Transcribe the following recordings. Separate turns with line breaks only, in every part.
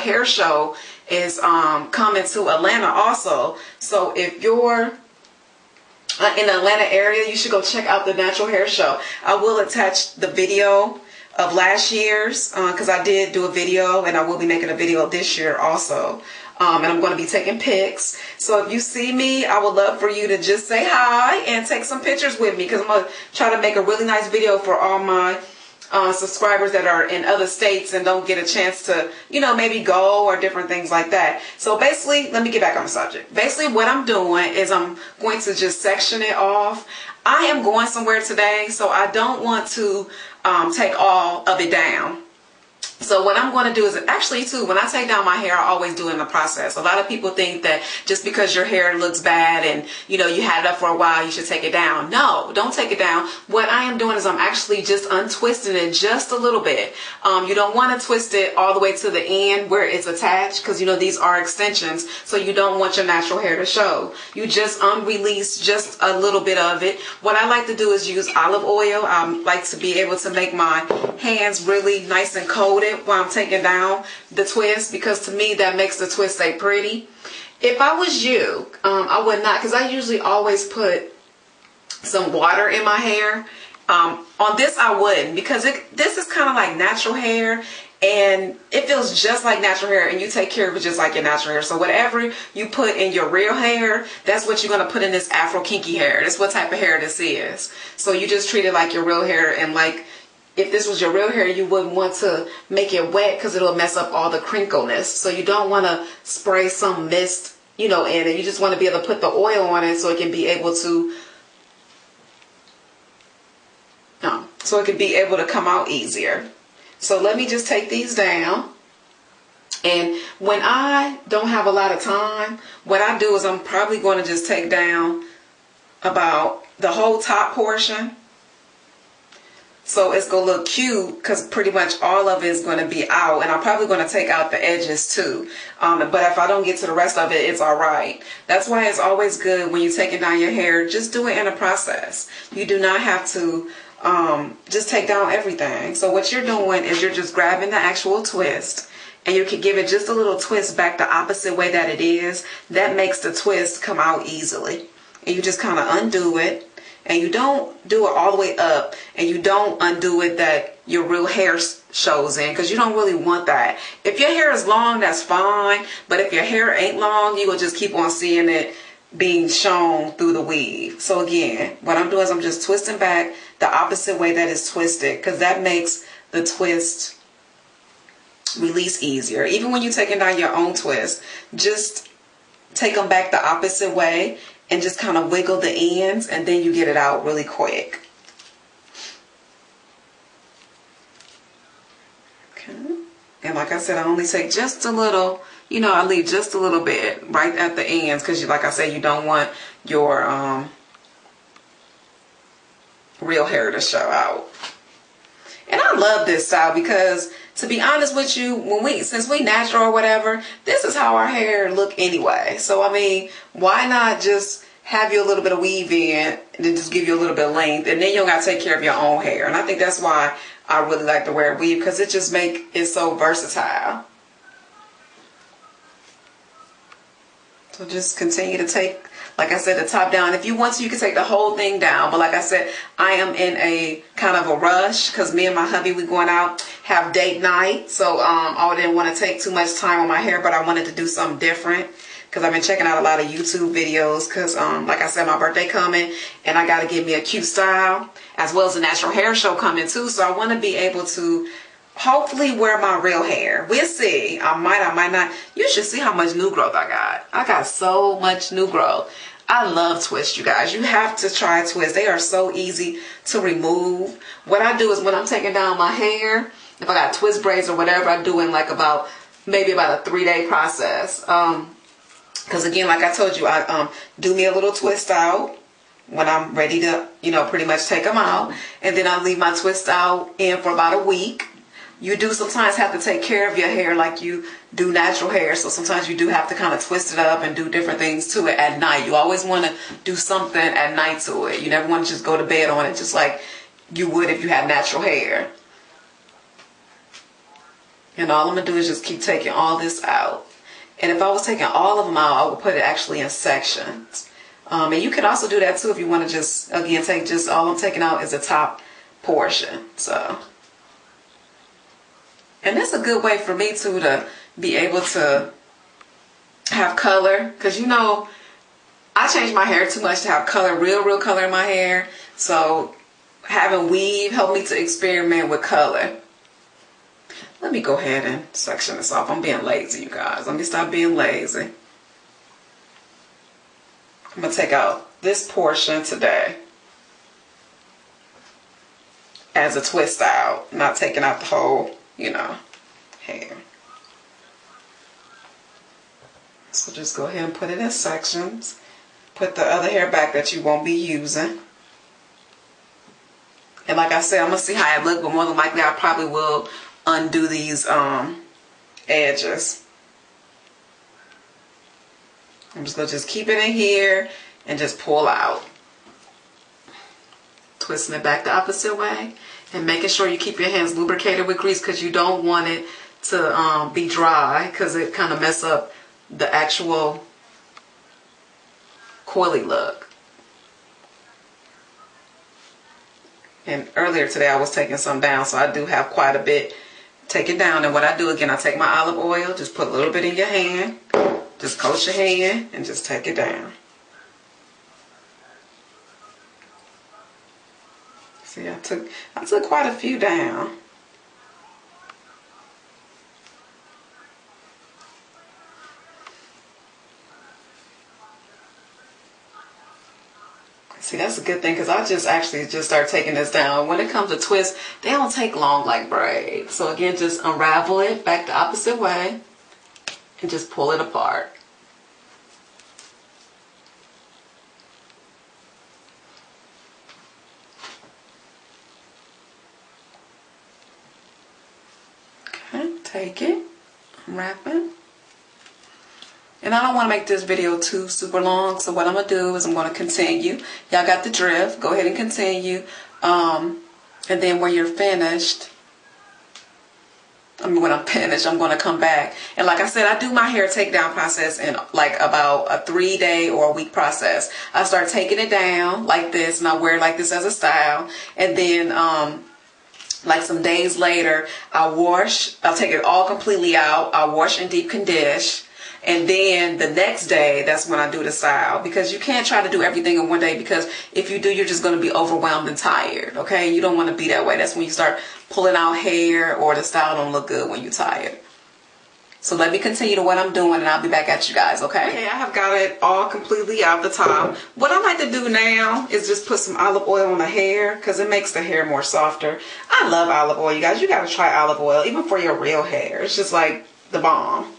Hair Show is coming to Atlanta also. So if you're in the Atlanta area, you should go check out the Natural Hair Show. I will attach the video of last year's because I did do a video, and I will be making a video this year also. And I'm going to be taking pics. So if you see me, I would love for you to just say hi and take some pictures with me, because I'm going to try to make a really nice video for all my subscribers that are in other states and don't get a chance to, you know, maybe go or different things like that. So basically, let me get back on the subject. Basically, what I'm doing is I'm going to just section it off. I am going somewhere today, so I don't want to take all of it down. So what I'm going to do is, actually too, when I take down my hair, I always do it in the process. A lot of people think that just because your hair looks bad and, you know, you had it up for a while, you should take it down. No, don't take it down. What I am doing is I'm actually just untwisting it just a little bit. You don't want to twist it all the way to the end where it's attached, because, you know, these are extensions. So you don't want your natural hair to show. You just release just a little bit of it. What I like to do is use olive oil. I like to be able to make my hands really nice and coated while I'm taking down the twist, because to me that makes the twist stay pretty. If I was you, I would not, because I usually always put some water in my hair. On this I wouldn't, because this is kind of like natural hair, and it feels just like natural hair, and you take care of it just like your natural hair. So whatever you put in your real hair, that's what you're going to put in this Afro kinky hair. That's what type of hair this is. So you just treat it like your real hair, and like if this was your real hair, you wouldn't want to make it wet because it'll mess up all the crinkleness. So you don't want to spray some mist, you know, in it. You just want to be able to put the oil on it so it can be able to, so it can be able to come out easier. So let me just take these down. And when I don't have a lot of time, what I do is I'm probably going to just take down about the whole top portion. So it's going to look cute, because pretty much all of it is going to be out. And I'm probably going to take out the edges too. But if I don't get to the rest of it, it's all right. That's why it's always good when you're taking down your hair, just do it in a process. You do not have to just take down everything. So what you're doing is you're just grabbing the actual twist, and you can give it just a little twist back the opposite way that it is. That makes the twist come out easily. And you just kind of undo it. And you don't do it all the way up, and you don't undo it that your real hair shows in, because you don't really want that. If your hair is long, that's fine. But if your hair ain't long, you will just keep on seeing it being shown through the weave. So again, what I'm doing is I'm just twisting back the opposite way that it's twisted, because that makes the twist release easier. Even when you're taking down your own twist, just take them back the opposite way and just kind of wiggle the ends, and then you get it out really quick. Okay. And like I said, I only take just a little, you know, I leave just a little bit right at the ends, because like I said, you don't want your real hair to show out. And I love this style because, to be honest with you, since we natural or whatever, this is how our hair look anyway. So I mean, why not just have you a little bit of weave in, and then just give you a little bit of length, and then you don't got to take care of your own hair. And I think that's why I really like to wear weave, because it just make it so versatile. So just continue to take, like I said, the top down. If you want to, you can take the whole thing down. But like I said, I am in a kind of a rush, because me and my hubby, we going out, have date night. So I didn't want to take too much time on my hair, but I wanted to do something different, because I've been checking out a lot of YouTube videos, because like I said, my birthday coming, and I got to get me a cute style, as well as a natural hair show coming too. So I want to be able to hopefully wear my real hair. We'll see. I might not. You should see how much new growth I got. I got so much new growth. I love twists, you guys. You have to try twists. They are so easy to remove. What I do is, when I'm taking down my hair, if I got twist braids or whatever, I do in like maybe about a 3-day process. Because again, like I told you, I do me a little twist out when I'm ready to, you know, pretty much take them out. And then I leave my twist out in for about a week. You do sometimes have to take care of your hair like you do natural hair. So sometimes you do have to kind of twist it up and do different things to it at night. You always want to do something at night to it. You never want to just go to bed on it just like you would if you had natural hair. And all I'm going to do is just keep taking all this out. And if I was taking all of them out, I would put it actually in sections. And you can also do that too if you want to just, again, take just all I'm taking out is the top portion. So, and that's a good way for me too to be able to have color. Because, you know, I change my hair too much to have color, real color in my hair. So having weave helped me to experiment with color. Let me go ahead and section this off. I'm being lazy, you guys. Let me stop being lazy. I'm going to take out this portion today as a twist out. Not taking out the whole, you know, hair. So just go ahead and put it in sections. Put the other hair back that you won't be using. And like I said, I'm going to see how it looks, but more than likely I probably will undo these edges. I'm just going to just keep it in here and just pull out. Twisting it back the opposite way. And making sure you keep your hands lubricated with grease because you don't want it to be dry because it kind of mess up the actual coily look. And earlier today I was taking some down, so I do have quite a bit. Take it down, and what I do again, I take my olive oil, just put a little bit in your hand, just coat your hand, and just take it down. See, I took quite a few down. See, that's a good thing because I just start taking this down. When it comes to twists, they don't take long like braids. So again, just unravel it back the opposite way and just pull it apart. Okay, take it, unwrap it. And I don't want to make this video too super long, so what I'm going to do is I'm going to continue. Y'all got the drift. Go ahead and continue. And then when you're finished, when I'm finished, I'm going to come back. And like I said, I do my hair takedown process in like about a 3-day or a week process. I start taking it down like this, and I wear it like this as a style. And then like some days later, I'll take it all completely out. I'll wash and deep condition. And then the next day, that's when I do the style. Because you can't try to do everything in one day. Because if you do, you're just going to be overwhelmed and tired. Okay? You don't want to be that way. That's when you start pulling out hair or the style don't look good when you're tired. So let me continue to what I'm doing and I'll be back at you guys. Okay? Okay, I have got it all completely out the top. What I like to do now is just put some olive oil on the hair. Because it makes the hair more softer. I love olive oil, you guys. You got to try olive oil. Even for your real hair. It's just like the bomb.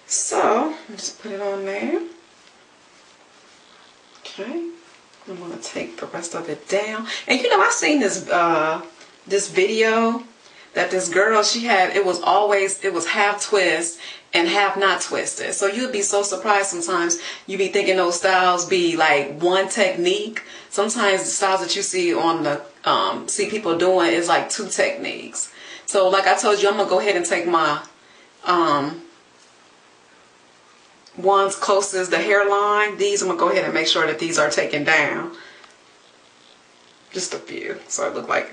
So, just put it on there. Okay. I'm going to take the rest of it down. And you know, I seen this this video that this girl, she had, it was half twist and half not twisted. So you'd be so surprised sometimes. You be thinking those styles be like one technique. Sometimes the styles that you see on the, see people doing is like 2 techniques. So like I told you, I'm going to go ahead and take my, ones closest the hairline. These I'm gonna go ahead and make sure that these are taken down. Just a few. So it looked like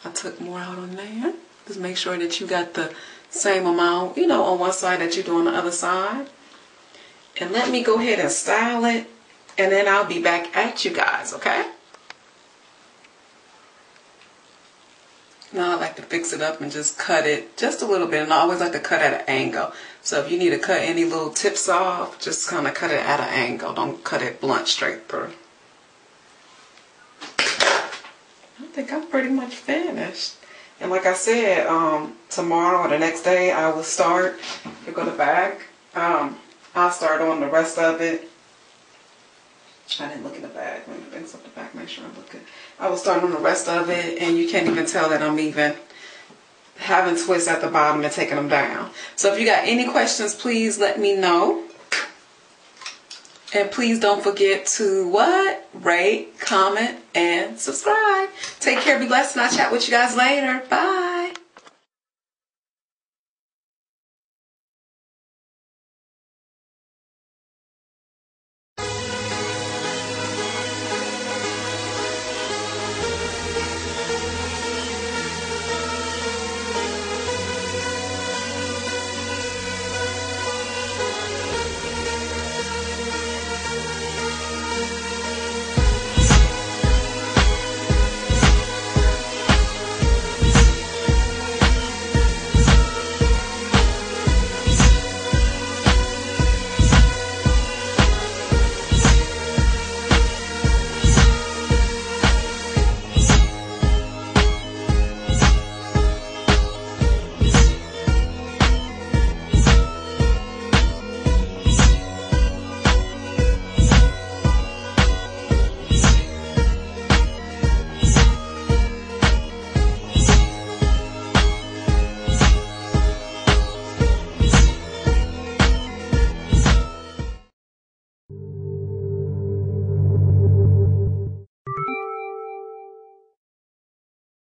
I took more out on there. Just make sure that you got the same amount, you know, on one side that you do on the other side. And let me go ahead and style it. And then I'll be back at you guys, okay? Now I like to fix it up and just cut it just a little bit. And I always like to cut at an angle. So if you need to cut any little tips off, just kind of cut it at an angle. Don't cut it blunt straight through. I think I'm pretty much finished. And like I said, tomorrow or the next day I will start. You go to the back. I'll start on the rest of it. I didn't look in the back. Let me fix up the back, make sure I'm looking. I will start on the rest of it, and you can't even tell that I'm even having twists at the bottom and taking them down. So if you got any questions, please let me know. And please don't forget to what? Rate, comment, and subscribe. Take care, be blessed, and I'll chat with you guys later. Bye.